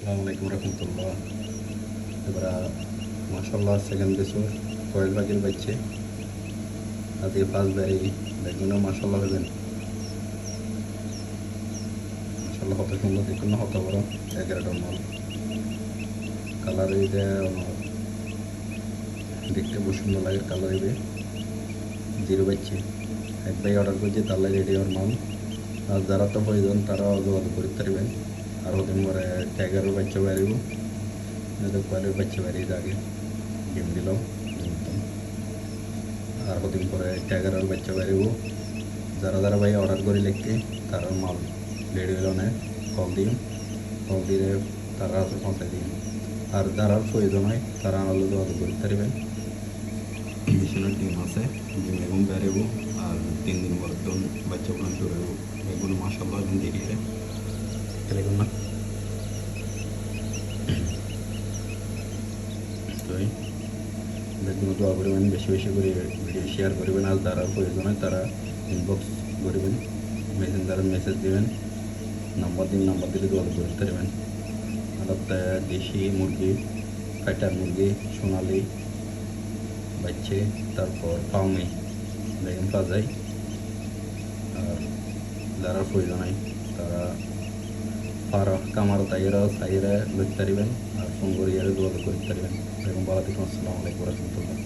আসসালামু আলাইকুম রহমতুল্লাহ। এবার মাসাল্লাহ সেকেন্ড বছর কয়েল পাখির বাচ্চে আজকে ফার্স্ট বাড়ি বেগুনও মাসাল্লাহ হবেন। মাসাল্লাহ হত সুন্দর দেখুন না, হত বড় 11টার মাল কালার এইটা আমার দেখতে বহু সুন্দর লাগে। কালার এবে জিরো বাচ্চে এক ভাই অর্ডার করছে, তার লাগে এটি আমার মাল। আর যারা তো প্রয়োজন তারা যোগাযোগ করতে পারবেন। আর হতে পরে ট্যাগারের বাচ্চা বাড়িব, কয়েলের বাচ্চা বাড়িয়ে আগে ডিম দিলাম একদম। আর হদিন পরে ট্যাগারের বাচ্চা বাড়িব। যারা যারা ভাই অর্ডার করে লিখতে তারা মাল রেডি হইল না, কল দিয়ে তারা হাতে পৌঁছাই দিন। আর যারা প্রয়োজন হয় তারা আনালো যোগাযোগ করতে পারবেন। মেশিনের ডিম আছে, ডিম এগুন বেড়েব। আর 3 দিন পরে তখন বাচ্চা গুলো শুরু হইব। এগুলো মাসাল্লাহ এখন দেখিয়ে দেখুন না। তো বেগুন দোয়া করবেন, বেশি বেশি করে ভিডিও শেয়ার করবেন। আর যারা প্রয়োজন হয় তারা ইনবক্স করবেন, মেসেঞ্জারে মেসেজ দেবেন, নাম্বার দিলে যোগাযোগ করতে পারবেন। আর দেশি মুরগি, ফাইটার মুরগি, সোনালি বাচ্চে, তারপর ফার্মে বেগুন পাওয়া যায়। আর যারা প্রয়োজন হয় তারা কামার তাইরা লইতে পারবেন। আর ফোন করে যোগাযোগ করতে পারবেন। এরকম ভালো থাকুন। আসসালামু আলাইকুম রহমতুল্লাহ।